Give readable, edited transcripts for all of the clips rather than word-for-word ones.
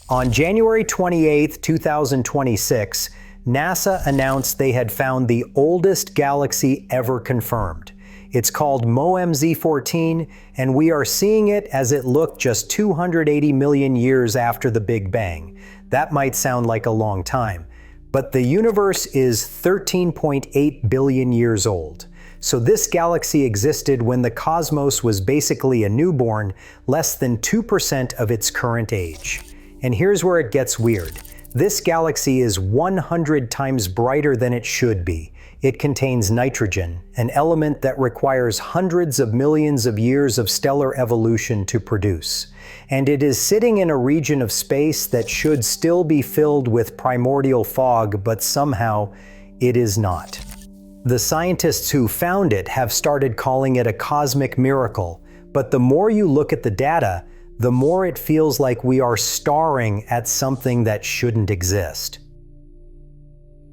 On January 28, 2026, NASA announced they had found the oldest galaxy ever confirmed. It's called MOEMZ14, and we are seeing it as it looked just 280 million years after the Big Bang. That might sound like a long time, but the universe is 13.8 billion years old. So this galaxy existed when the cosmos was basically a newborn, less than 2% of its current age. And here's where it gets weird. This galaxy is 100 times brighter than it should be. It contains nitrogen, an element that requires hundreds of millions of years of stellar evolution to produce. And it is sitting in a region of space that should still be filled with primordial fog, but somehow it is not. The scientists who found it have started calling it a cosmic miracle, but the more you look at the data, the more it feels like we are staring at something that shouldn't exist.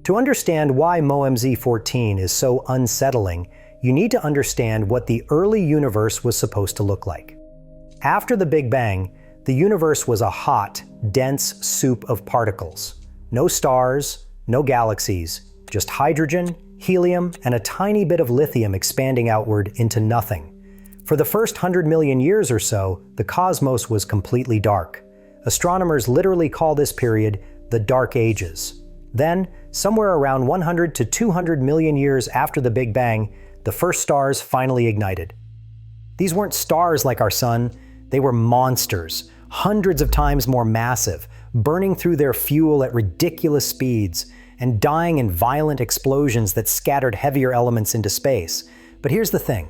To understand why MOEMZ14 is so unsettling, you need to understand what the early universe was supposed to look like. After the Big Bang, the universe was a hot, dense soup of particles. No stars, no galaxies, just hydrogen, helium, and a tiny bit of lithium expanding outward into nothing. For the first 100 million years or so, the cosmos was completely dark. Astronomers literally call this period the Dark Ages. Then, somewhere around 100 to 200 million years after the Big Bang, the first stars finally ignited. These weren't stars like our sun, they were monsters, hundreds of times more massive, burning through their fuel at ridiculous speeds, and dying in violent explosions that scattered heavier elements into space. But here's the thing.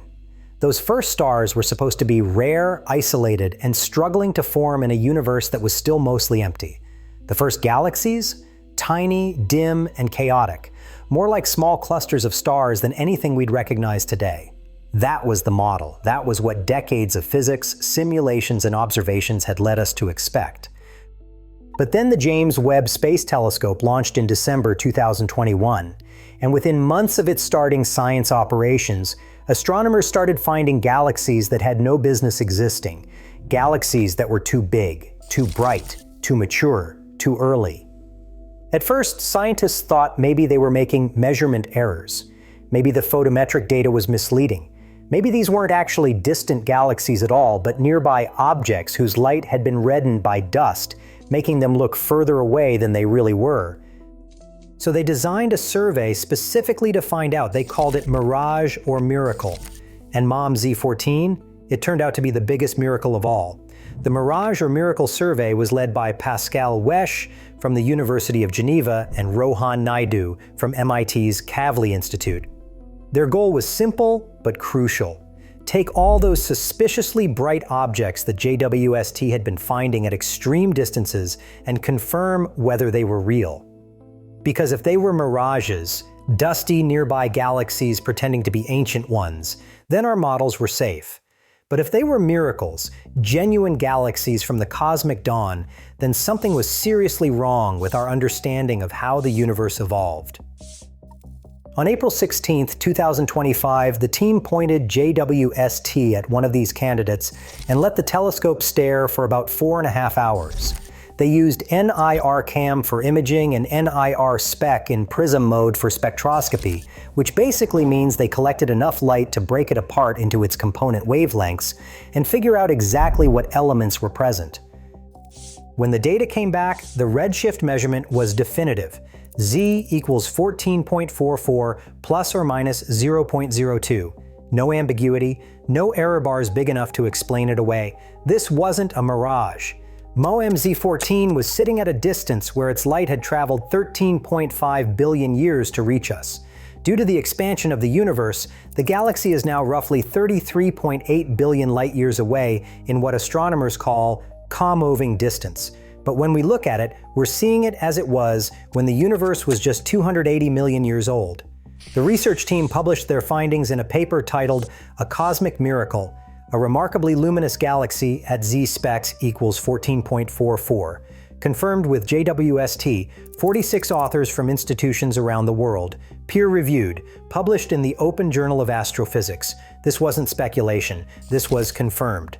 Those first stars were supposed to be rare, isolated, and struggling to form in a universe that was still mostly empty. The first galaxies? Tiny, dim, and chaotic. More like small clusters of stars than anything we'd recognize today. That was the model. That was what decades of physics, simulations, and observations had led us to expect. But then the James Webb Space Telescope launched in December 2021, and within months of its starting science operations, astronomers started finding galaxies that had no business existing. Galaxies that were too big, too bright, too mature, too early. At first, scientists thought maybe they were making measurement errors. Maybe the photometric data was misleading. Maybe these weren't actually distant galaxies at all, but nearby objects whose light had been reddened by dust, making them look further away than they really were. So they designed a survey specifically to find out. They called it Mirage or Miracle. And MOEMZ14, it turned out to be the biggest miracle of all. The Mirage or Miracle survey was led by Pascal Wesch from the University of Geneva and Rohan Naidu from MIT's Kavli Institute. Their goal was simple but crucial. Take all those suspiciously bright objects that JWST had been finding at extreme distances and confirm whether they were real. Because if they were mirages, dusty nearby galaxies pretending to be ancient ones, then our models were safe. But if they were miracles, genuine galaxies from the cosmic dawn, then something was seriously wrong with our understanding of how the universe evolved. On April 16, 2025, the team pointed JWST at one of these candidates and let the telescope stare for about 4.5 hours. They used NIR-CAM for imaging and NIR-SPEC in prism mode for spectroscopy, which basically means they collected enough light to break it apart into its component wavelengths and figure out exactly what elements were present. When the data came back, the redshift measurement was definitive. Z equals 14.44 plus or minus 0.02. No ambiguity, no error bars big enough to explain it away. This wasn't a mirage. MOEMZ14 was sitting at a distance where its light had traveled 13.5 billion years to reach us. Due to the expansion of the universe, the galaxy is now roughly 33.8 billion light-years away in what astronomers call comoving distance. But when we look at it, we're seeing it as it was when the universe was just 280 million years old. The research team published their findings in a paper titled A Cosmic Miracle, a remarkably luminous galaxy at Z-specs equals 14.44. Confirmed with JWST, 46 authors from institutions around the world, peer-reviewed, published in the Open Journal of Astrophysics. This wasn't speculation, this was confirmed.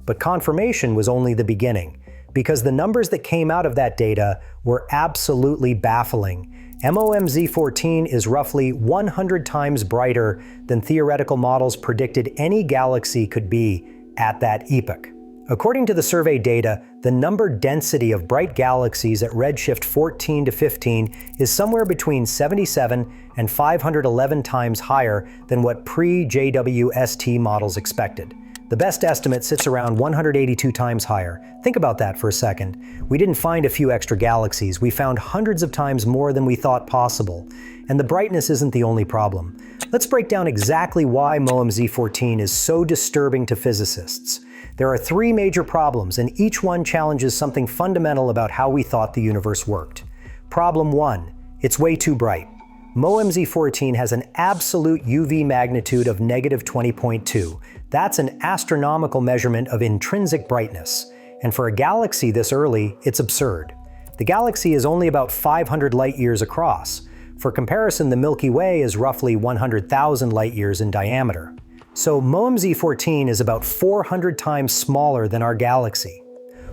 But confirmation was only the beginning, because the numbers that came out of that data were absolutely baffling. MOMZ14 is roughly 100 times brighter than theoretical models predicted any galaxy could be at that epoch. According to the survey data, the number density of bright galaxies at redshift 14 to 15 is somewhere between 77 and 511 times higher than what pre-JWST models expected. The best estimate sits around 182 times higher. Think about that for a second. We didn't find a few extra galaxies, we found hundreds of times more than we thought possible. And the brightness isn't the only problem. Let's break down exactly why MOMZ14 is so disturbing to physicists. There are three major problems, and each one challenges something fundamental about how we thought the universe worked. Problem 1. It's way too bright. MOMZ14 has an absolute UV magnitude of -20.2. That's an astronomical measurement of intrinsic brightness. And for a galaxy this early, it's absurd. The galaxy is only about 500 light-years across. For comparison, the Milky Way is roughly 100,000 light-years in diameter. So MOMZ14 is about 400 times smaller than our galaxy.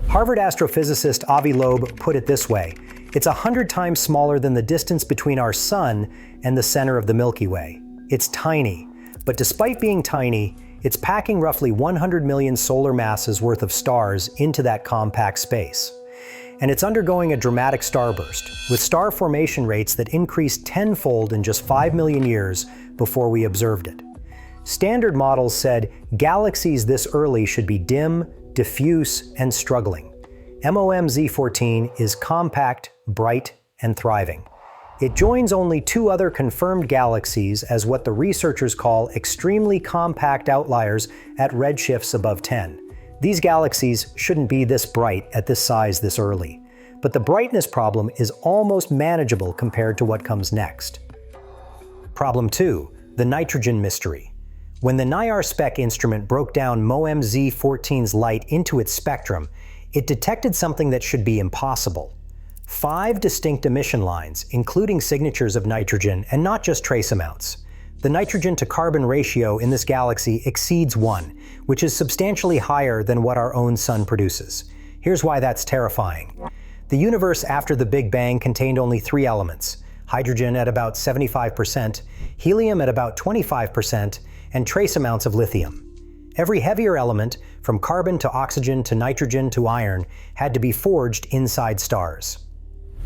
Harvard astrophysicist Avi Loeb put it this way: it's 100 times smaller than the distance between our Sun and the center of the Milky Way. It's tiny, but despite being tiny, it's packing roughly 100 million solar masses worth of stars into that compact space. And it's undergoing a dramatic starburst, with star formation rates that increased tenfold in just 5 million years before we observed it. Standard models said galaxies this early should be dim, diffuse, and struggling. MOMZ14 is compact, bright, and thriving. It joins only two other confirmed galaxies as what the researchers call extremely compact outliers at redshifts above 10. These galaxies shouldn't be this bright at this size this early. But the brightness problem is almost manageable compared to what comes next. Problem 2. The nitrogen mystery. When the NIR-SPEC instrument broke down MOMZ14's light into its spectrum, it detected something that should be impossible. 5 distinct emission lines, including signatures of nitrogen and not just trace amounts. The nitrogen-to-carbon ratio in this galaxy exceeds 1, which is substantially higher than what our own Sun produces. Here's why that's terrifying. The universe after the Big Bang contained only 3 elements: hydrogen at about 75%, helium at about 25%, and trace amounts of lithium. Every heavier element, from carbon to oxygen to nitrogen to iron, had to be forged inside stars.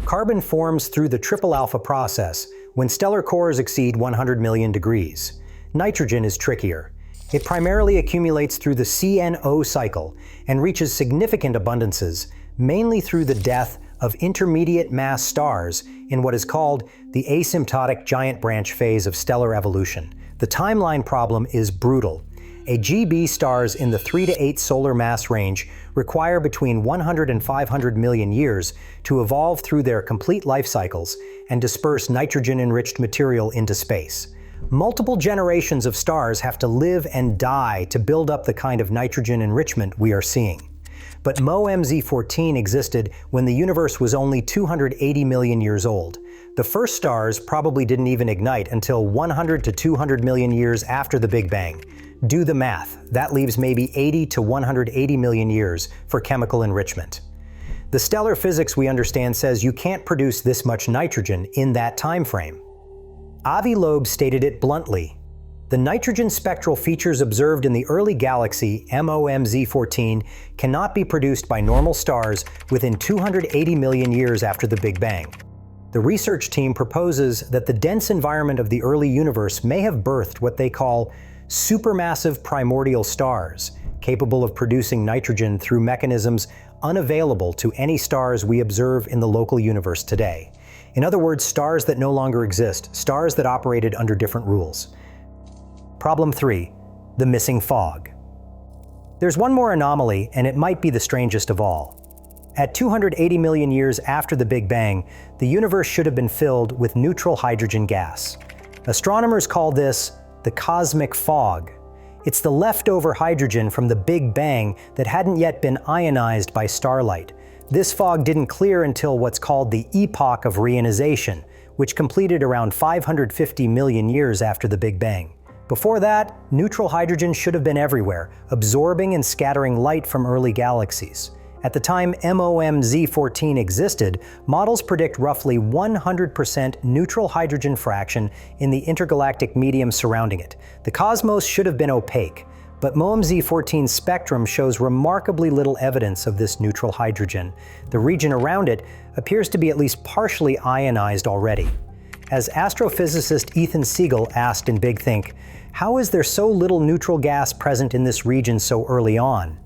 Carbon forms through the triple alpha process when stellar cores exceed 100 million degrees. Nitrogen is trickier. It primarily accumulates through the CNO cycle and reaches significant abundances, mainly through the death of intermediate mass stars in what is called the asymptotic giant branch phase of stellar evolution. The timeline problem is brutal. A GB stars in the 3 to 8 solar mass range require between 100 and 500 million years to evolve through their complete life cycles and disperse nitrogen-enriched material into space. Multiple generations of stars have to live and die to build up the kind of nitrogen enrichment we are seeing. But MOMZ14 existed when the universe was only 280 million years old. The first stars probably didn't even ignite until 100 to 200 million years after the Big Bang. Do the math. That leaves maybe 80 to 180 million years for chemical enrichment. The stellar physics we understand says you can't produce this much nitrogen in that time frame. Avi Loeb stated it bluntly. The nitrogen spectral features observed in the early galaxy, MOMZ14, cannot be produced by normal stars within 280 million years after the Big Bang. The research team proposes that the dense environment of the early universe may have birthed what they call supermassive primordial stars, capable of producing nitrogen through mechanisms unavailable to any stars we observe in the local universe today. In other words, stars that no longer exist, stars that operated under different rules. Problem 3. The missing fog. There's one more anomaly, and it might be the strangest of all. At 280 million years after the Big Bang, the universe should have been filled with neutral hydrogen gas. Astronomers call this the cosmic fog. It's the leftover hydrogen from the Big Bang that hadn't yet been ionized by starlight. This fog didn't clear until what's called the epoch of reionization, which completed around 550 million years after the Big Bang. Before that, neutral hydrogen should have been everywhere, absorbing and scattering light from early galaxies. At the time MOMZ14 existed, models predict roughly 100% neutral hydrogen fraction in the intergalactic medium surrounding it. The cosmos should have been opaque, but MOMZ14's spectrum shows remarkably little evidence of this neutral hydrogen. The region around it appears to be at least partially ionized already. As astrophysicist Ethan Siegel asked in Big Think, how is there so little neutral gas present in this region so early on?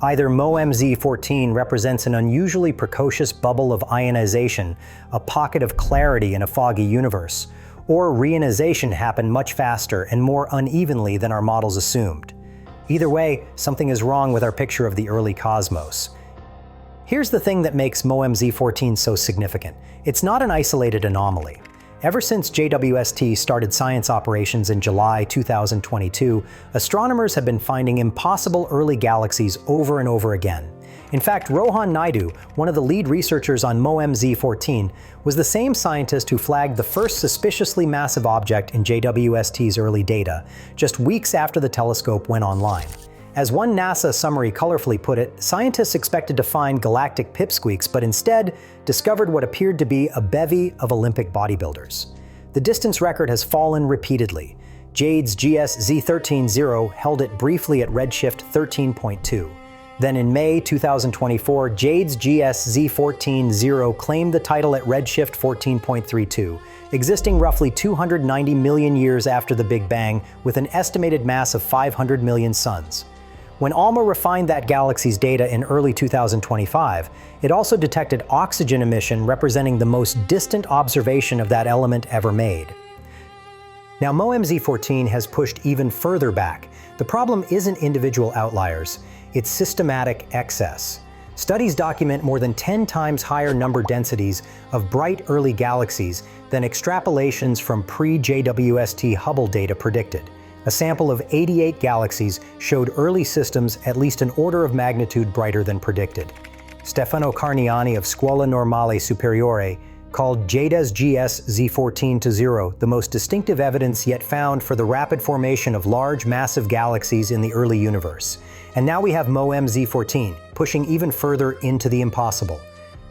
Either MOMZ14 represents an unusually precocious bubble of ionization, a pocket of clarity in a foggy universe, or reionization happened much faster and more unevenly than our models assumed. Either way, something is wrong with our picture of the early cosmos. Here's the thing that makes MOMZ14 so significant. It's not an isolated anomaly. Ever since JWST started science operations in July 2022, astronomers have been finding impossible early galaxies over and over again. In fact, Rohan Naidu, one of the lead researchers on MOMZ14, was the same scientist who flagged the first suspiciously massive object in JWST's early data, just weeks after the telescope went online. As one NASA summary colorfully put it, scientists expected to find galactic pipsqueaks, but instead discovered what appeared to be a bevy of Olympic bodybuilders. The distance record has fallen repeatedly. JADE's GS-Z13-0 held it briefly at redshift 13.2. Then in May 2024, JADE's GS-Z14-0 claimed the title at redshift 14.32, existing roughly 290 million years after the Big Bang with an estimated mass of 500 million suns. When ALMA refined that galaxy's data in early 2025, it also detected oxygen emission representing the most distant observation of that element ever made. Now MOMZ14 has pushed even further back. The problem isn't individual outliers, it's systematic excess. Studies document more than 10 times higher number densities of bright early galaxies than extrapolations from pre-JWST Hubble data predicted. A sample of 88 galaxies showed early systems at least an order of magnitude brighter than predicted. Stefano Carniani of Scuola Normale Superiore called JADE's GS-Z14-0 the most distinctive evidence yet found for the rapid formation of large, massive galaxies in the early universe. And now we have MOMZ14, pushing even further into the impossible.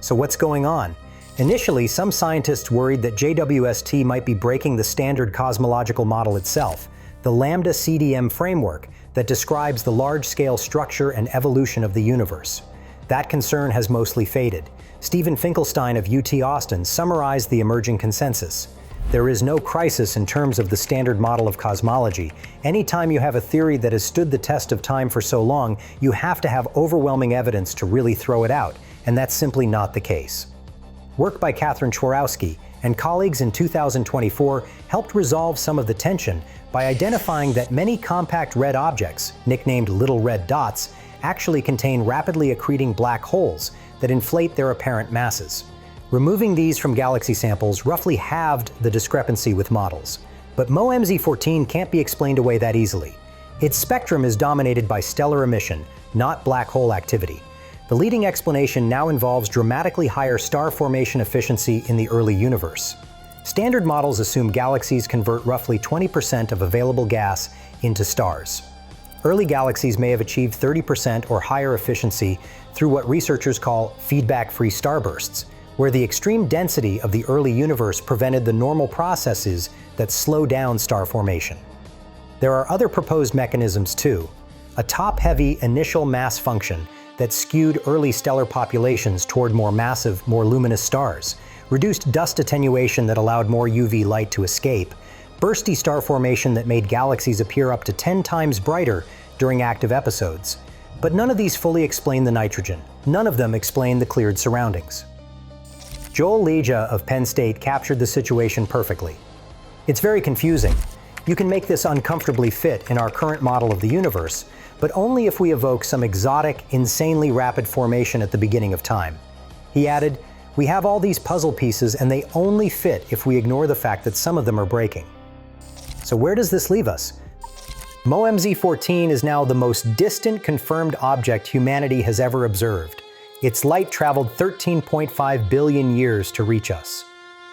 So what's going on? Initially, some scientists worried that JWST might be breaking the standard cosmological model itself, the Lambda CDM framework that describes the large-scale structure and evolution of the universe. That concern has mostly faded. Stephen Finkelstein of UT Austin summarized the emerging consensus. There is no crisis in terms of the standard model of cosmology. Anytime you have a theory that has stood the test of time for so long, you have to have overwhelming evidence to really throw it out, and that's simply not the case. Work by Katherine Chworowski and colleagues in 2024 helped resolve some of the tension by identifying that many compact red objects, nicknamed little red dots, actually contain rapidly accreting black holes that inflate their apparent masses. Removing these from galaxy samples roughly halved the discrepancy with models. But MOMZ14 can't be explained away that easily. Its spectrum is dominated by stellar emission, not black hole activity. The leading explanation now involves dramatically higher star formation efficiency in the early universe. Standard models assume galaxies convert roughly 20% of available gas into stars. Early galaxies may have achieved 30% or higher efficiency through what researchers call feedback-free starbursts, where the extreme density of the early universe prevented the normal processes that slow down star formation. There are other proposed mechanisms too. A top-heavy initial mass function that skewed early stellar populations toward more massive, more luminous stars, reduced dust attenuation that allowed more UV light to escape, bursty star formation that made galaxies appear up to 10 times brighter during active episodes. But none of these fully explain the nitrogen. None of them explain the cleared surroundings. Joel Leja of Penn State captured the situation perfectly. It's very confusing. You can make this uncomfortably fit in our current model of the universe, but only if we evoke some exotic, insanely rapid formation at the beginning of time. He added, "We have all these puzzle pieces and they only fit if we ignore the fact that some of them are breaking." So where does this leave us? MOMZ14 is now the most distant confirmed object humanity has ever observed. Its light traveled 13.5 billion years to reach us.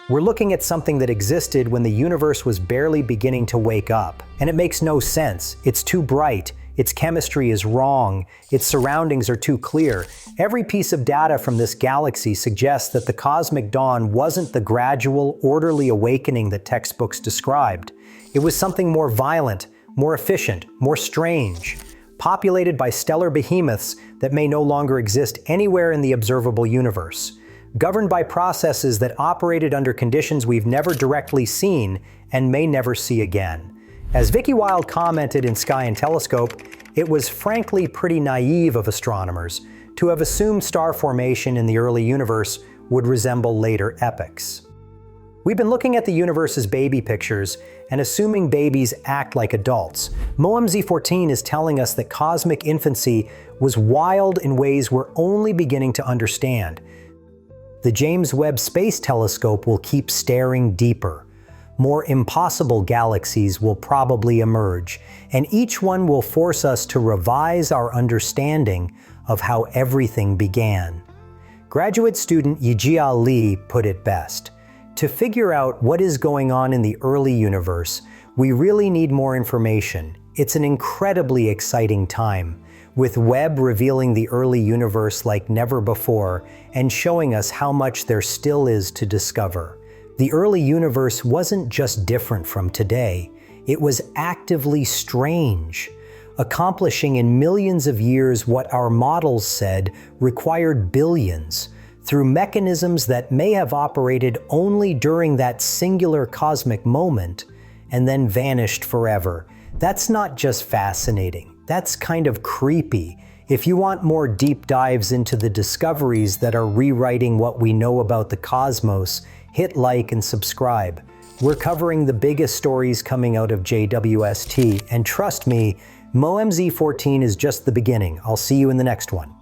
We're looking at something that existed when the universe was barely beginning to wake up. And it makes no sense. It's too bright, its chemistry is wrong, its surroundings are too clear. Every piece of data from this galaxy suggests that the cosmic dawn wasn't the gradual, orderly awakening that textbooks described. It was something more violent, more efficient, more strange, populated by stellar behemoths that may no longer exist anywhere in the observable universe, governed by processes that operated under conditions we've never directly seen and may never see again. As Vicky Wilde commented in Sky and Telescope, it was frankly pretty naive of astronomers to have assumed star formation in the early universe would resemble later epochs. We've been looking at the universe's baby pictures and assuming babies act like adults. MOMZ14 is telling us that cosmic infancy was wild in ways we're only beginning to understand. The James Webb Space Telescope will keep staring deeper. More impossible galaxies will probably emerge, and each one will force us to revise our understanding of how everything began. Graduate student Yijia Li put it best. To figure out what is going on in the early universe, we really need more information. It's an incredibly exciting time, with Webb revealing the early universe like never before and showing us how much there still is to discover. The early universe wasn't just different from today, it was actively strange, accomplishing in millions of years what our models said required billions, through mechanisms that may have operated only during that singular cosmic moment and then vanished forever. That's not just fascinating, that's kind of creepy. If you want more deep dives into the discoveries that are rewriting what we know about the cosmos, hit like and subscribe. We're covering the biggest stories coming out of JWST, and trust me, MOMZ14 is just the beginning. I'll see you in the next one.